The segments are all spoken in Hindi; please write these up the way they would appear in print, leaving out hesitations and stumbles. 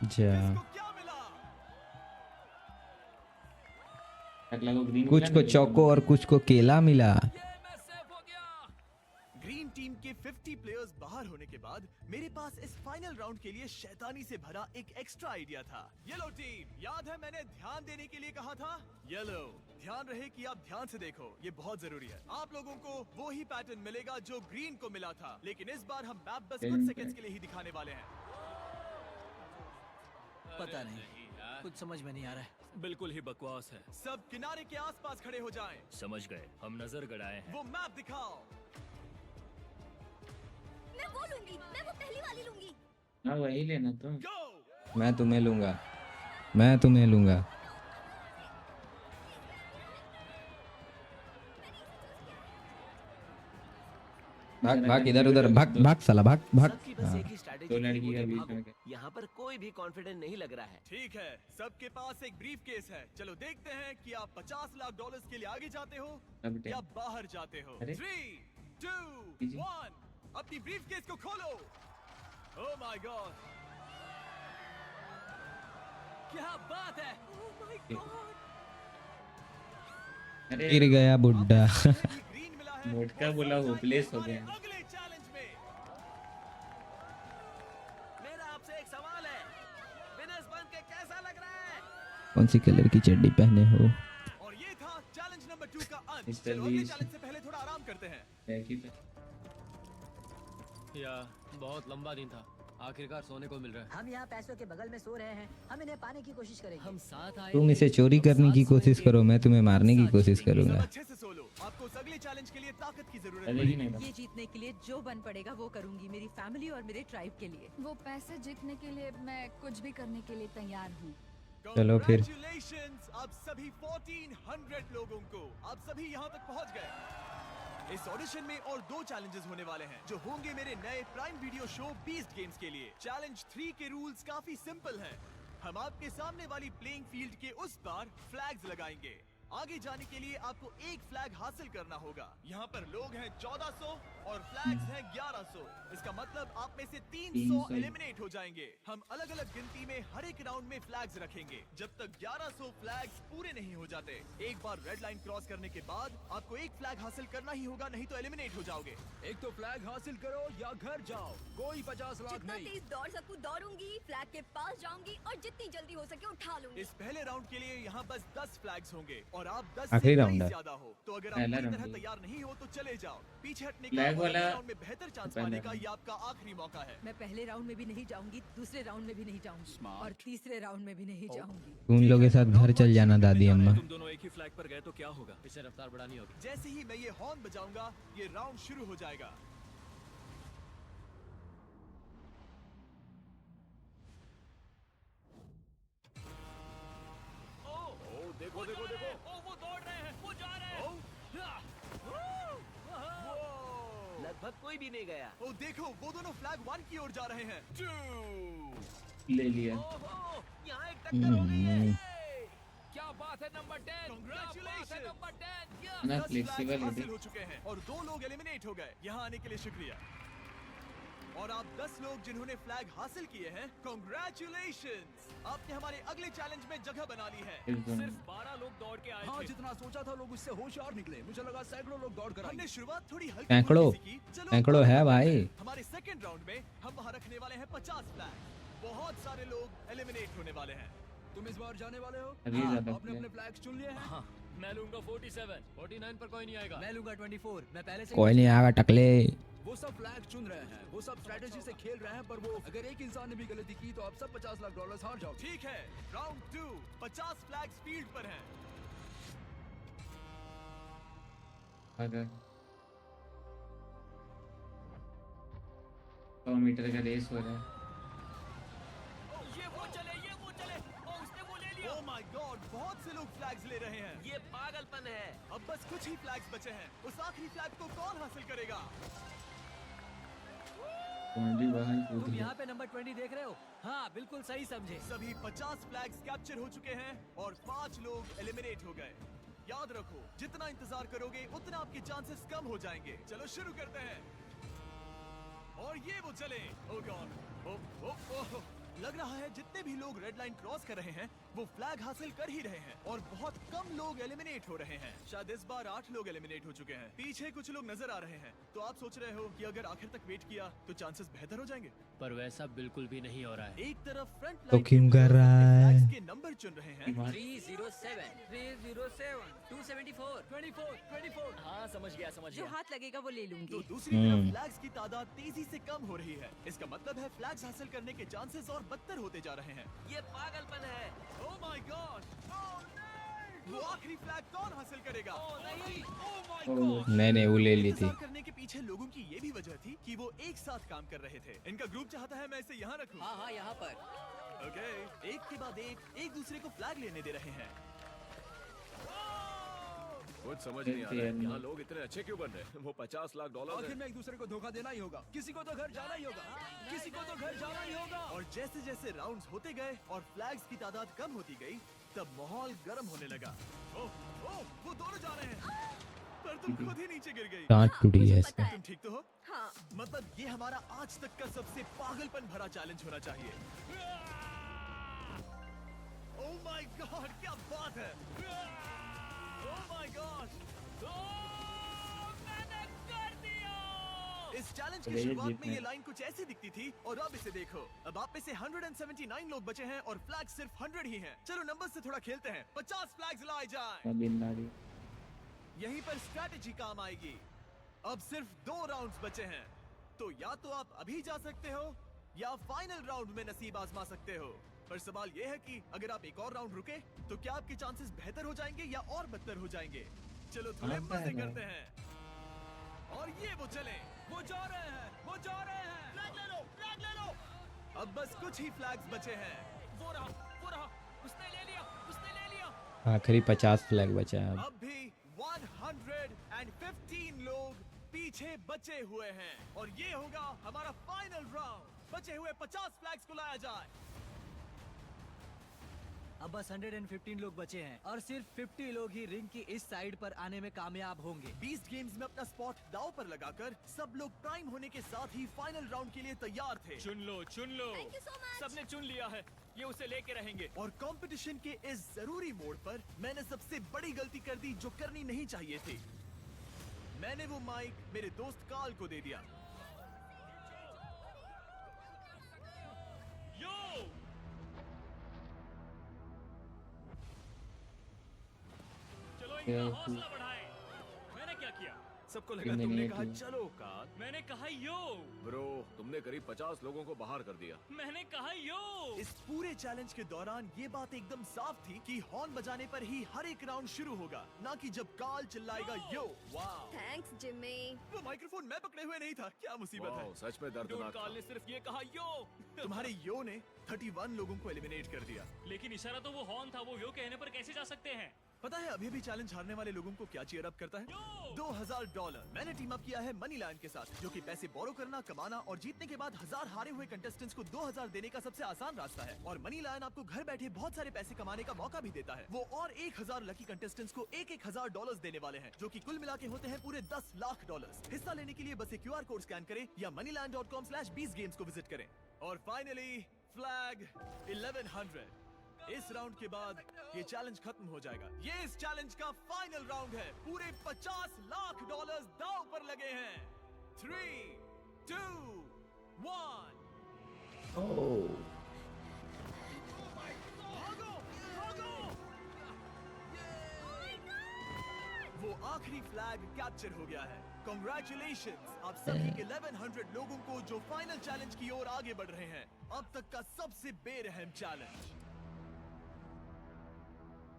जा इसको क्या मिला? अगला को ग्रीन कुछ को चौको और कुछ को केला मिला। ये मैं सेफ हो गया। ग्रीन टीम के 50 प्लेयर्स बाहर होने के बाद मेरे पास इस फाइनल राउंड के लिए शैतानी से भरा एक एक्स्ट्रा आइडिया था। येलो टीम, याद है मैंने ध्यान देने के लिए कहा था? येलो, ध्यान रहे कि आप ध्यान से देखो, ये बहुत जरूरी है। आप लोगों को वो ही पैटर्न मिलेगा जो ग्रीन को मिला था, लेकिन इस बार हम मैप बस कुछ सेकंड्स के लिए ही दिखाने वाले हैं। पता नहीं, कुछ समझ में नहीं आ रहा है। बिल्कुल ही बकवास है। सब किनारे के आसपास खड़े हो जाएं। समझ गए, हम नजर गड़ाए हैं। वो मैप दिखाओ। मैं वो लूंगी, मैं वो पहली वाली लूंगी। हाँ वही लेना तुम। गो। मैं तुम्हें लूंगा, मैं तुम्हें लूंगा। भाग भाग इधर उधर भाग भाग साला भाग भाग। सबकी बस हाँ। एक ही स्ट्रैटेजी तो लड़की थी, का मुझे बीच भागो। में क्या? यहाँ पर कोई भी कॉन्फिडेंट नहीं लग रहा है। ठीक है, सबके पास एक ब्रीफ केस है। चलो देखते हैं कि आप 50 लाख डॉलर्स के लिए आगे जाते हो अब या बाहर जाते हो। अरे। 3, 2, जी। 1, अपनी ब्रीफ केस को खोलो। ओह माय गॉड, क्या बात है। ओह माय गॉड, अरे गिर गया बुड्ढा। ग्रीन मिला है। मोटका और बोला सब होपलेस हो जाएंगे गया। अगले चैलेंज में। मेरा आपसे एक सवाल है, विनर्स बन के कैसा लग रहा है? कौन सी कलर की चड्डी पहने हो? और ये था चैलेंज नंबर 2 का अंत। मिस्टर चलो अगले बीस्ट। चैलेंज से पहले थोड़ा आराम करते हैं। एक ही पे। या बहुत लंबा दिन था, आखिरकार सोने को मिल रहा है। हम यहाँ पैसों के बगल में सो रहे हैं, हम इन्हें पाने की कोशिश करेंगे। हम साथ आए तुम थे, इसे चोरी हम करने साथ की कोशिश सोएंगे, करो, मैं तुम्हें मारने की साथ कोशिश जीतेंगे। सब करूंगा। अच्छे से सो लो। आपको उस अगले चैलेंज के लिए ताकत की जरूरत अरे ही पड़ेगी। नहीं था। ये जीतने के लिए जो बन पड़ेगा वो करूंगी, मेरी फैमिली और मेरे ट्राइब के लिए। वो पैसे जीतने के लिए मैं कुछ भी करने के लिए तैयार हूँ। चलो फिर। Congratulations, आप सभी 1400 लोगों को, आप सभी यहाँ तक पहुँच गए। इस ऑडिशन में और 2 चैलेंजेस होने वाले हैं जो होंगे मेरे नए prime video show beast games के लिए। चैलेंज 3 के रूल्स काफी सिंपल हैं। हम आपके सामने वाली प्लेइंग फील्ड के उस पार फ्लैग्स लगाएंगे। आगे जाने के लिए आपको एक फ्लैग हासिल करना होगा। यहाँ पर लोग हैं 1400 और फ्लैग्स हैं 1100। इसका मतलब आप में से 300 एलिमिनेट हो जाएंगे। हम अलग अलग गिनती में हर एक राउंड में फ्लैग्स रखेंगे जब तक 1100 फ्लैग्स पूरे नहीं हो जाते। एक बार रेड लाइन क्रॉस करने के बाद आपको एक फ्लैग हासिल करना ही होगा, नहीं तो एलिमिनेट हो जाओगे। एक तो फ्लैग हासिल करो या घर जाओ, कोई 50 लाख जितना नहीं। तेज दौड़ सकूं दौड़ूंगी, फ्लैग के पास जाऊंगी और जितनी जल्दी हो सके उठा लूंगी। इस पहले राउंड के लिए यहाँ बस 10 फ्लैग्स होंगे और आप 10 आखिरी से राउंड कहीं है। ज्यादा हो तो अगर आप पहला पूरी राउंड तरह है। तैयार नहीं हो तो चले जाओ। पीछे हटने का फ्लैग और वाला अगले राउंड में बेहतर चांस पहला पाने का राउंड। ये आपका आखिरी मौका है। मैं पहले राउंड में भी नहीं जाऊंगी, दूसरे राउंड में भी नहीं जाऊंगी और तीसरे राउंड में भी नहीं जाऊंगी। तुम लोग के साथ घर चल जाना दादी अम्मा। तुम दोनों एक ही फ्लैग पर गए तो क्या होगा? इसे रफ्तार बढ़ानी होगी। जैसे ही मैं ये हॉर्न बजाऊंगा ये राउंड शुरू हो जाएगा। देखो देखो देखो, वो दौड़ रहे हैं, वो जा रहे हैं। लगभग कोई भी नहीं गया। ओ देखो वो दोनों फ्लैग 1 की ओर जा रहे हैं। 2 ले लिया। ओहो, यहाँ एक टक्कर हो गई है। क्या बात है नंबर 10, Congratulations! नंबर 10। ना 10 फ्लेक्सिबल फ्लैग है हासिल देख। हो चुके हैं और 2 लोग एलिमिनेट हो गए। यहाँ आने के लिए शुक्रिया। और आप 10 लोग जिन्होंने फ्लैग हासिल किए हैं, कांग्रेचुलेशंस! आपने हमारे अगले चैलेंज में जगह बना ली है। सिर्फ 12 लोग दौड़ के आए हाँ, थे। जितना सोचा था लोग उससे होशियार निकले। मुझे लगा सैकड़ों लोग दौड़ कर हमने आएंगे। शुरुआत थोड़ी हल्की सैकड़ों? फुल्की सी की। चलो सैकड़ों है भाई। हमारे सेकंड राउंड में हम वहाँ रखने वाले हैं 50 फ्लैग। बहुत सारे लोग एलिमिनेट होने वाले हैं। तुम इस बार जाने वाले हो? अभी हाँ, ज्यादा आपने अपने फ्लैग्स चुन लिए हैं? हाँ, मैं लूंगा 47, 49 पर कोई नहीं आएगा। मैं लूंगा 24, मैं पहले से कोई नहीं आएगा टकले। वो सब फ्लैग चुन रहे हैं, वो सब स्ट्रेटेजी से खेल रहे हैं, पर वो अगर एक इंसान ने भी गलती की तो आप सब 50 लाख डॉलर हार जाओगे। ठीक है, राउंड 2, 50 फ्लैग्स फील्ड पर हैं। अगर 100 मीटर का रेस हो रहा है। ये वो चले। उसने वो ले लिया। ओह माय गॉड, बहुत से लोग फ्लैग्स ले रहे हैं। ये पागलपन है। अब बस कुछ ही फ्लैग्स बचे हैं। उस आखिरी फ्लैग को कौन हासिल करेगा? कौन भी बाहर कूद तुम गया। यहाँ पे नंबर 20 देख रहे हो? हाँ, बिल्कुल सही समझे। सभी 50 फ्लैग्स कैप्चर हो चुके हैं और 5 लोग एलिमिनेट हो गए। याद रखो, जितना इंतजार करोगे उतना आपके चांसेस कम हो जाएंगे। चलो शुरू करते हैं। और ये वो चले। ओह गॉड, लग रहा है जितने भी लोग रेड लाइन क्रॉस कर रहे हैं वो फ्लैग हासिल कर ही रहे हैं और बहुत कम लोग एलिमिनेट हो रहे हैं। शायद इस बार 8 लोग एलिमिनेट हो चुके हैं। पीछे कुछ लोग नजर आ रहे हैं, तो आप सोच रहे हो कि अगर आखिर तक वेट किया तो चांसेस बेहतर हो जाएंगे। पर वैसा बिल्कुल भी नहीं हो रहा है। एक तरफ फ्रंट तो क्यों कर रहा है? के नंबर चुन रहे हैं। 307 274 24 हाँ समझ गया जो हाथ लगेगा वो ले लूंगी। तो दूसरी तरफ फ्लैग्स की तादाद तेजी से कम हो रही है। इसका मतलब है फ्लैग्स हासिल करने के चांसेस और बदतर होते जा रहे हैं। ये पागलपन है। Oh my God! वो आखिरी फ्लैग कौन हासिल करेगा? नहीं वो ले ली थी। इंतजार करने के पीछे लोगों की ये भी वजह थी कि वो एक साथ काम कर रहे थे। इनका ग्रुप चाहता है मैं इसे यहाँ रखूं। हाँ यहाँ पर। ओके, एक के बाद एक दूसरे को फ्लैग लेने दे रहे हैं। कुछ समझ नहीं आ रहा है, यहाँ यहाँ लोग इतने अच्छे क्यों बन रहे हैं? वो $50 लाख आखिर में एक दूसरे को धोखा देना ही होगा। किसी को तो घर जाना ही होगा। किसी को तो घर जाना ही होगा। और जैसे जैसे राउंड्स होते गए और फ्लैग्स की तादाद कम होती गई तब माहौल गर्म होने लगा। ओह वो दोनों जा रहे हैं, पर तुम खुद ही नीचे गिर गई। टांट टूटी है पता है। तुम ठीक तो हो? हाँ। मतलब ये हमारा आज तक का सबसे पागलपन भरा चैलेंज होना चाहिए। ओह माय गॉड, क्या बात है! Oh my God! मैंने कर दिया। इस चैलेंज की ये शुरुआत में जीतने- ये लाइन कुछ ऐसी दिखती थी और अब इसे देखो। अब आप में से 179 लोग बचे हैं और फ्लैग सिर्फ 100 ही हैं। चलो नंबर से थोड़ा खेलते हैं। 50 फ्लैग्स लाए जाएं। यहीं पर स्ट्रैटेजी काम आएगी। अब सिर्फ 2 राउंड्स बचे हैं, तो या तो आप अभी जा सकते हो या फाइनल राउंड में नसीब आजमा सकते हो। पर सवाल ये है कि अगर आप एक और राउंड रुके तो क्या आपके चांसेस बेहतर हो जाएंगे या और बदतर हो जाएंगे। चलो थोड़े आता है मजे ना। करते हैं। और ये वो चले, वो जा रहे हैं। वो जा रहे हैं। फ्लैग ले लो, फ्लैग ले लो। अब बस कुछ ही फ्लैग्स बचे हैं। वो रहा उसने ले लिया। आखिरी 50 फ्लैग बचा है अब। अब भी 115 लोग पीछे बचे हुए हैं और ये होगा हमारा फाइनल राउंड। बचे हुए 50 फ्लैग्स को लाया जाए। अब बस 115 लोग बचे हैं और सिर्फ 50 लोग ही रिंग की इस साइड पर आने में कामयाब होंगे। बीस्ट गेम्स में अपना स्पॉट दांव पर लगाकर सब लोग प्राइम होने के साथ ही फाइनल राउंड के लिए तैयार थे। चुन लो। Thank you so much. सबने चुन लिया है, ये उसे लेके रहेंगे। और कंपटीशन के इस जरूरी मोड़ पर मैंने सबसे बड़ी गलती कर दी जो करनी नहीं चाहिए थी। मैंने वो माइक मेरे दोस्त कार्ल को दे दिया। चलो क्या इनका हौसला बढ़ाएं। मैंने क्या किया? सबको लगा मैंने तुमने नहीं कहा किया। चलो कार्ल। मैंने कहा यो। ब्रो, तुमने करीब 50 लोगों को बाहर कर दिया। मैंने कहा यो। इस पूरे चैलेंज के दौरान ये बात एकदम साफ थी कि हॉर्न बजाने पर ही हर एक राउंड शुरू होगा, ना कि जब कार्ल चिल्लाएगा यो। वाह! थैंक्स जिम्मी। वो माइक्रोफोन मैं पकड़े हुए नहीं था। क्या मुसीबत है। वाओ, सच में डोन दर्दनाक कार्ल था। ने सिर्फ ये कहा यो। तुम्हारे यो ने 31 लोगों को एलिमिनेट कर दिया। लेकिन इशारा तो वो हॉर्न था, वो यो कहने पर कैसे जा सकते हैं? पता है अभी भी चैलेंज हारने वाले लोगों को क्या चीयर अप करता है? $2000। मैंने टीम अप किया है मनी लैंड के साथ, जो कि पैसे बोरो करना, कमाना और जीतने के बाद 1000 हारे हुए कंटेस्टेंट्स को 2000 देने का सबसे आसान रास्ता है। और मनी लैंड आपको घर बैठे बहुत सारे पैसे कमाने का मौका भी देता है। वो और 1000 लकी कंटेस्टेंट्स को $1000 देने वाले हैं, जो कि कुल मिला के होते हैं पूरे $10 लाख। हिस्सा लेने के लिए बस एक QR कोड स्कैन करें या moneyland.com/20games को विजिट करें। और फाइनली फ्लैग 1100। इस राउंड के बाद ये चैलेंज खत्म हो जाएगा। ये इस चैलेंज का फाइनल राउंड है। पूरे $50 लाख दांव पर लगे हैं। 3, 2, 1। भागो, भागो! वो आखिरी फ्लैग कैप्चर हो गया है। Congratulations! आप सभी 1100 लोगों को जो फाइनल चैलेंज की ओर आगे बढ़ रहे हैं। अब तक का सबसे बेरहम चैलेंज।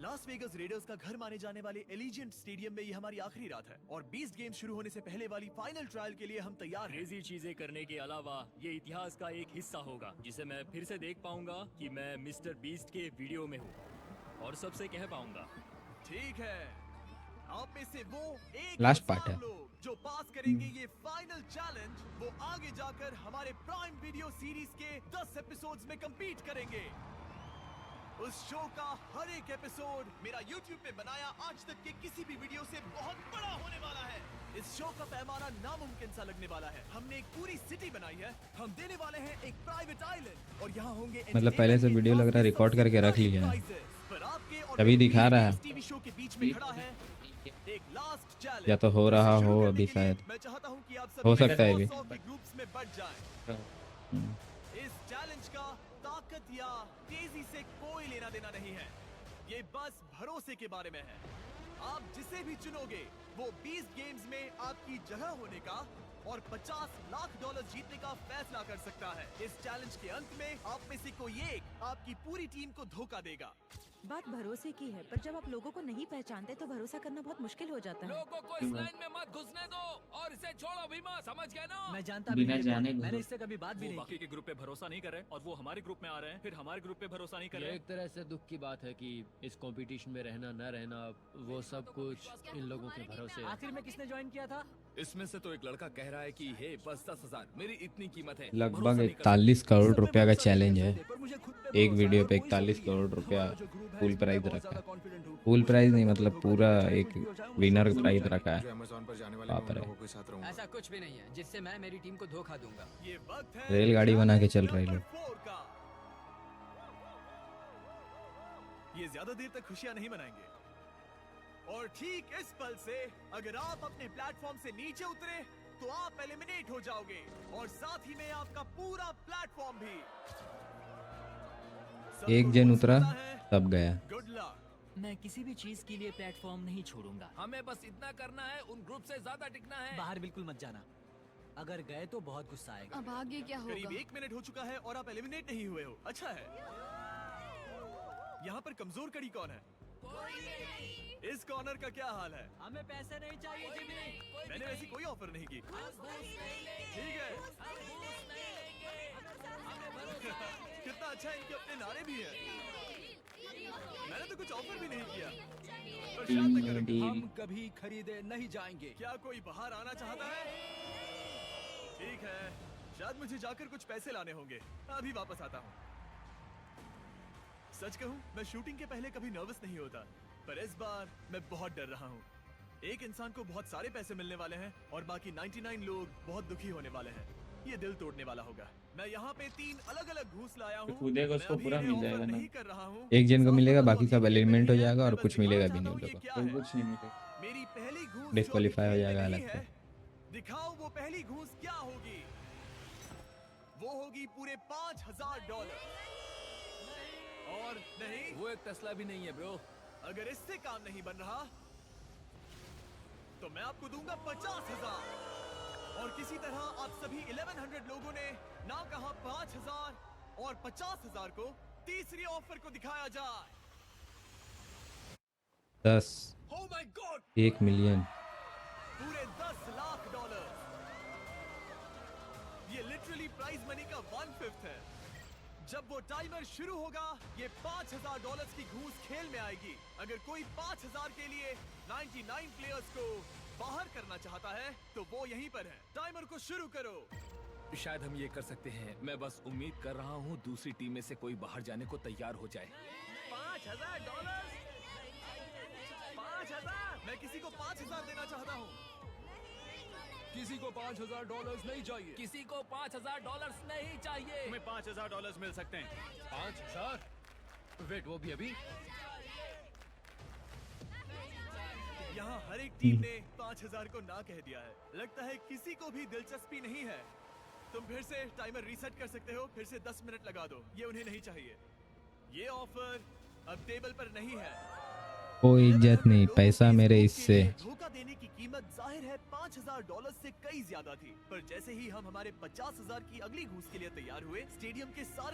लास वेगस रेडर्स का घर माने जाने वाले एलिजेंट स्टेडियम में ये हमारी आखिरी रात है और बीस्ट गेम शुरू होने से पहले वाली फाइनल ट्रायल के लिए हम तैयार हैं। क्रेजी चीजें करने के अलावा ये इतिहास का एक हिस्सा होगा जिसे मैं फिर से देख पाऊंगा कि मैं मिस्टर बीस्ट के वीडियो में हूँ और सबसे कह पाऊंगा। ठीक है, आप में से वो एक Last part है। लोग जो पास करेंगे ये फाइनल चैलेंज, वो आगे जाकर हमारे प्राइम वीडियो सीरीज के 10 एपिसोड्स में कंपीट करेंगे। उस शो का हर एक एपिसोड मेरा YouTube पे बनाया आज तक के किसी भी वीडियो से बहुत बड़ा होने वाला है। इस शो का पैमाना नामुमकिन सा लगने वाला है। हमने एक पूरी सिटी बनाई है। हम देने वाले हैं एक प्राइवेट आइलैंड और यहाँ होंगे मतलब पहले से वीडियो लग रहा है रिकॉर्ड करके रख लिया है, पर आपके और तभी दिखा रहा है। टीवी शो के बीच में खड़ा है एक लास्ट चैलेंज। या तो हो रहा हो अभी शायद, मैं चाहता हूँ कि आप हो सभी सकता है अभी। 100 के ग्रुप्स में बढ़ जाएं। इस चैलेंज का ताकत या तेजी से कोई लेना देना नहीं है, ये बस भरोसे के बारे में है। आप जिसे भी चुनोगे वो 20 गेम्स में आपकी जगह होने का और $50 लाख जीतने का फैसला कर सकता है। इस चैलेंज के अंत में आप में से कोई एक आपकी पूरी टीम को धोखा देगा। बात भरोसे की है, पर जब आप लोगों को नहीं पहचानते तो भरोसा करना बहुत मुश्किल हो जाता है। लोगों को इस लाइन में मत घुसने दो और इसे छोड़ो भीमा, समझ गए ना? मैं जानता भी बिना नहीं, जाने मैंने घुसो। इससे कभी बात भी वो नहीं बाकी की। के ग्रुप पे भरोसा नहीं कर रहे और वो हमारे ग्रुप में आ रहे हैं, फिर हमारे ग्रुप पे भरोसा नहीं कर ये रहे। एक तरह से दुख की बात है कि इस कंपटीशन में रहना न रहना वो सब कुछ इन लोगों के भरोसे है। आखिर में किसने ज्वाइन किया था? इसमें से तो एक लड़का कह रहा है कि हे बस 10,000 मेरी इतनी कीमत है। लगभग 41 करोड़ रुपया का चैलेंज है। एक वीडियो पे 41 करोड़ रुपया फुल प्राइस रखा है। फुल प्राइस नहीं, मतलब पूरा एक विनर प्राइस रखा है। बाप रे, ऐसा कुछ भी नहीं है जिससे मैं मेरी टीम को धोखा दूंगा। ये वक्त है रेलगाड़ी बना के चल रहे नंबर लोग। 4 का। ये ज्यादा देर तक खुशियां नहीं मनाएंगे और ठीक इस पल से अगर आप अपने प्लेटफॉर्म से नीचे उतरे तो आप एलिमिनेट हो जाओगे और साथ ही में आपका पूरा प्लेटफॉर्म भी। एक जन उतरा तब गया। Good luck. मैं किसी भी चीज के लिए प्लेटफॉर्म नहीं छोड़ूंगा। हमें बस इतना करना है, उन ग्रुप से ज्यादा टिकना है। बाहर बिल्कुल मत जाना, अगर गए तो बहुत गुस्सा आएगा। अब आगे क्या करीब होगा? 1 मिनट हो चुका है और आप एलिमिनेट नहीं हुए हो। अच्छा है। यहाँ पर कमजोर कड़ी कौन है? इस कॉर्नर का क्या हाल है? हमें पैसे नहीं चाहिए जिमी। मैंने वैसी कोई ऑफर नहीं की। ठीक है। कितना अच्छा है, इनके अपने नारे भी हैं। मैंने तो कुछ ऑफर भी नहीं किया, पर शायद मैं करूंगा। हम कभी खरीदे नहीं जाएंगे। क्या कोई बाहर आना चाहता है? ठीक है, शायद मुझे जाकर कुछ पैसे लाने होंगे। अभी वापस आता हूँ। सच कहूँ, मैं शूटिंग के पहले कभी नर्वस नहीं होता, पर इस बार मैं बहुत डर रहा हूँ। एक इंसान को बहुत सारे पैसे मिलने वाले हैं और बाकी 99 लोग बहुत दुखी होने वाले हैं। ये दिल तोड़ने वाला होगा। मैं यहाँ पे 3 अलग-अलग घूस लाया हूँ। कूदेगा उसको मैं अभी पूरा इन्हें मिल जाएगा ऑफर ना। नहीं कर रहा हूँ। एक जन को मिलेगा, बाकी सब बाकी एलिमिनेट हो जाएगा और मैं बस कुछ मिलेगा भी दिखाना नहीं उन चाहता हूँ लोगों ये को। क्या कोई है। कुछ नहीं मिलेगा। मेरी पहली घूस डिस्क्वालीफाई हो जो जाएगा दिखने अलग में से। नहीं है। दिखाओ वो पहली घूस क्या होगी। वो होगी पूरे $5,000 और नहीं, वो एक टेस्ला भी नहीं है ब्रो। अगर इससे काम नहीं बन रहा तो मैं आपको दूंगा 50,000 और किसी तरह आप सभी 1100 लोगों ने ना कहा 5,000 और 50,000 को तीसरी ऑफर को दिखाया जाए। 10, ओह माय गॉड, 1 मिलियन। पूरे $10 लाख। ये लिटरली प्राइज मनी का 1/5 है। जब वो टाइमर शुरू होगा ये $5,000 की घूस खेल में आएगी। अगर कोई 5,000 के लिए 99 प्लेयर्स को बाहर करना चाहता है तो वो यहीं पर है। टाइमर को शुरू करो। शायद हम ये कर सकते हैं। मैं बस उम्मीद कर रहा हूँ दूसरी टीम में से कोई बाहर जाने को तैयार हो जाए। $5,000। 5,000। मैं किसी को 5,000 देना चाहता हूँ। किसी को $5,000 नहीं चाहिए। किसी को $5,000 नहीं चाहिए। तुम्हें $5,000 मिल सकते हैं। 5,000? वेट, वो भी अभी? यहाँ हर एक टीम ने 5,000 को ना कह दिया है। लगता है किसी को भी दिलचस्पी नहीं है। तुम फिर से टाइमर रीसेट कर सकते हो, फिर से 10 मिनट लगा दो। ये उन्हें नहीं चाहिए। ये ऑफर अब टेबल पर नहीं है। कोई इज्जत नहीं, पैसा मेरे इससे। धोखा देने की कीमत जाहिर है $5,000 से कई ज्यादा थी, पर जैसे ही हम हमारे 50,000 की अगली घूस के लिए तैयार हुए, स्टेडियम के सारे